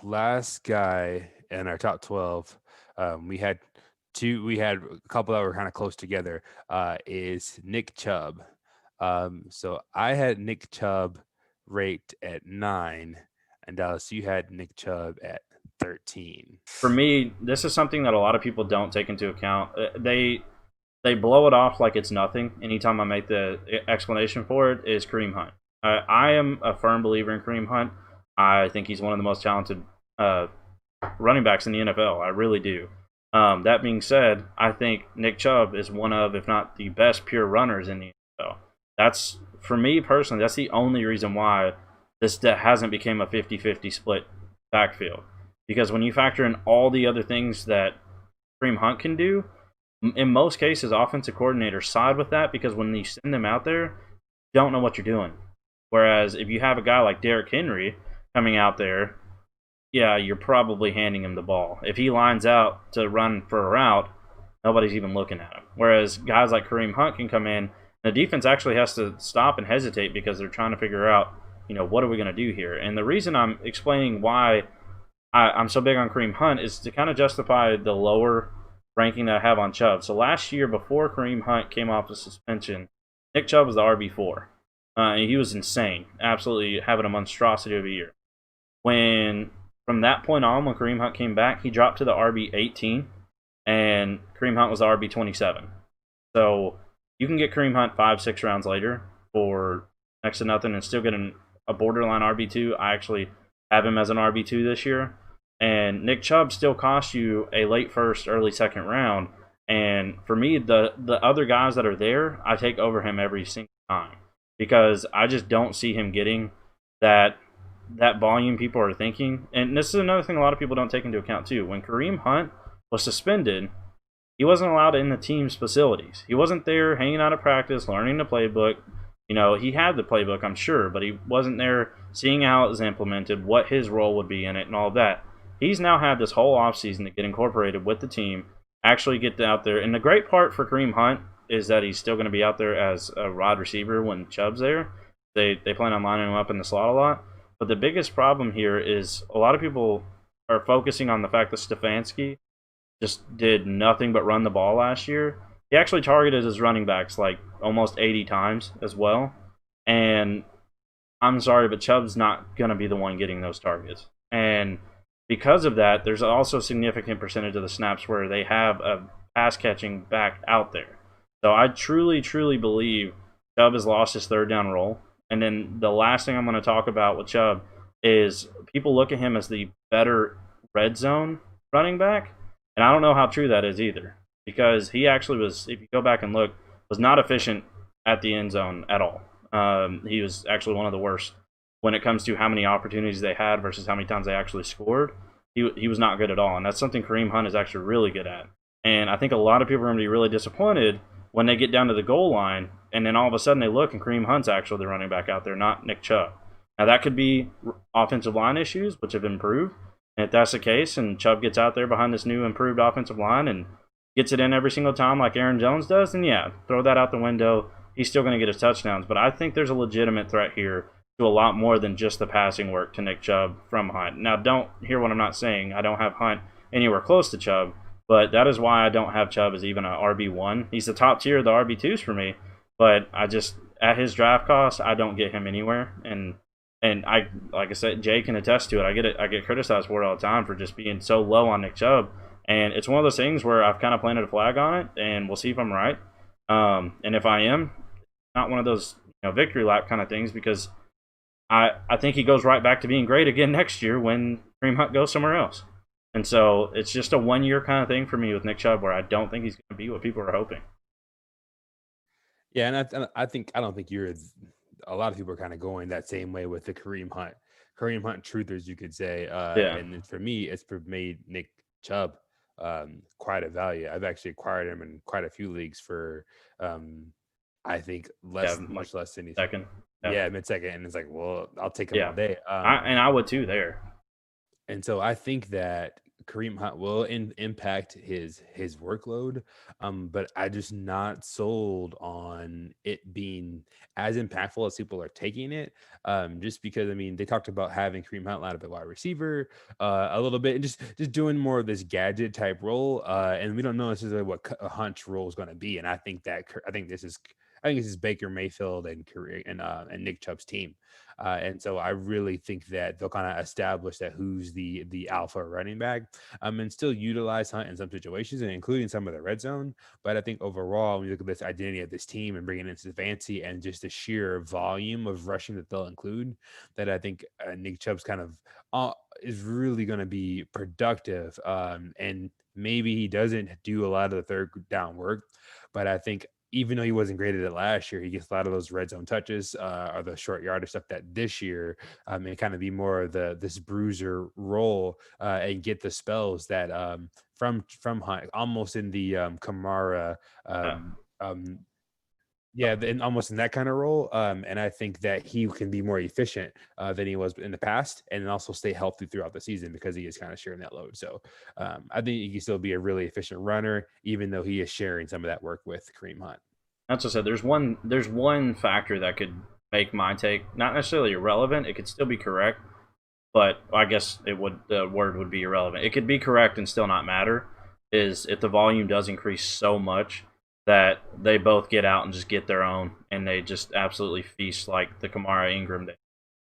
last guy in our top 12, we had a couple that were kind of close together, is Nick Chubb. So I had Nick Chubb ranked at 9, and Dallas, you had Nick Chubb at 13. For me, this is something that a lot of people don't take into account. They blow it off like it's nothing. Anytime I make the explanation for it, is Kareem Hunt. I am a firm believer in Kareem Hunt. I think he's one of the most talented running backs in the NFL. I really do. That being said, I think Nick Chubb is one of, if not the best pure runners in the NFL. That's, for me personally, that's the only reason why this hasn't become a 50-50 split backfield. Because when you factor in all the other things that Kareem Hunt can do, in most cases, offensive coordinators side with that because when you send them out there, you don't know what you're doing. Whereas if you have a guy like Derrick Henry coming out there, yeah, you're probably handing him the ball. If he lines out to run for a route, nobody's even looking at him. Whereas guys like Kareem Hunt can come in, the defense actually has to stop and hesitate because they're trying to figure out, what are we going to do here? And the reason I'm explaining why I'm so big on Kareem Hunt is to kind of justify the lower ranking that I have on Chubb. So last year, before Kareem Hunt came off the suspension, Nick Chubb was the RB4. And he was insane, absolutely having a monstrosity of a year. From that point on, when Kareem Hunt came back, he dropped to the RB18, and Kareem Hunt was the RB27. So you can get Kareem Hunt 5-6 rounds later for next to nothing and still get a borderline RB2. I actually have him as an RB2 this year. And Nick Chubb still costs you a late first, early second round. And for me, the other guys that are there, I take over him every single time. Because I just don't see him getting that volume people are thinking. And this is another thing a lot of people don't take into account too. When Kareem Hunt was suspended, he wasn't allowed in the team's facilities. He wasn't there hanging out at practice, learning the playbook. He had the playbook, I'm sure, but he wasn't there seeing how it was implemented, what his role would be in it, and all of that. He's now had this whole offseason to get incorporated with the team, actually get out there. And the great part for Kareem Hunt is that he's still going to be out there as a wide receiver when Chubb's there. They plan on lining him up in the slot a lot. But the biggest problem here is a lot of people are focusing on the fact that Stefanski just did nothing but run the ball last year. He actually targeted his running backs like almost 80 times as well. And I'm sorry, but Chubb's not going to be the one getting those targets. And because of that, there's also a significant percentage of the snaps where they have a pass-catching back out there. So I truly, truly believe Chubb has lost his third down role. And then the last thing I'm going to talk about with Chubb is people look at him as the better red zone running back. And I don't know how true that is either. Because he actually was, if you go back and look, was not efficient at the end zone at all. He was actually one of the worst when it comes to how many opportunities they had versus how many times they actually scored. He was not good at all. And that's something Kareem Hunt is actually really good at. And I think a lot of people are going to be really disappointed when they get down to the goal line and then all of a sudden they look and Kareem Hunt's actually the running back out there, not Nick Chubb. Now that could be offensive line issues, which have improved. And if that's the case and Chubb gets out there behind this new improved offensive line and gets it in every single time like Aaron Jones does, then yeah, throw that out the window. He's still going to get his touchdowns. But I think there's a legitimate threat here to a lot more than just the passing work to Nick Chubb from Hunt. Now, don't hear what I'm not saying. I don't have Hunt anywhere close to Chubb, but that is why I don't have Chubb as even an RB1. He's the top tier of the RB2s for me, but I just, at his draft cost, I don't get him anywhere. And I, like I said, Jay can attest to it. I get criticized for it all the time for just being so low on Nick Chubb. And it's one of those things where I've kind of planted a flag on it, and we'll see if I'm right. And if I am, not one of those victory lap kind of things, because I think he goes right back to being great again next year when Kareem Hunt goes somewhere else. And so it's just a 1 year kind of thing for me with Nick Chubb where I don't think he's going to be what people are hoping. Yeah, and I don't think a lot of people are kind of going that same way with the Kareem Hunt truthers, you could say. Yeah. And then for me, it's made Nick Chubb quite a value. I've actually acquired him in quite a few leagues for I think much less than anything. Second. Yeah, mid-second, and it's like, well, I'll take him all day. And I would too there. And so I think that Kareem Hunt will impact his workload, but I just not sold on it being as impactful as people are taking it. Just because I mean they talked about having Kareem Hunt line up at wide receiver a little bit, and just doing more of this gadget type role, and we don't know necessarily what Hunt's role is going to be. And I think this is Baker Mayfield and Nick Chubb's team. And so I really think that they'll kind of establish that who's the alpha running back, and still utilize Hunt in some situations, and including some of the red zone. But I think overall, when you look at this identity of this team and bringing in Stefanski and just the sheer volume of rushing that they'll include, that I think Nick Chubb's kind of is really going to be productive. And maybe he doesn't do a lot of the third down work, but I think even though he wasn't great at it last year, he gets a lot of those red zone touches or the short yardage stuff that this year, and kind of be more of this bruiser role, and get the spells that from Hunt, almost in the Kamara, um, yeah, and almost in that kind of role. And I think that he can be more efficient than he was in the past, and also stay healthy throughout the season because he is kind of sharing that load. So I think he can still be a really efficient runner, even though he is sharing some of that work with Kareem Hunt. That's what I said. There's one factor that could make my take not necessarily irrelevant. It could still be correct, but I guess the word would be irrelevant. It could be correct and still not matter. Is if the volume does increase so much that they both get out and just get their own, and they just absolutely feast like the Kamara Ingram days.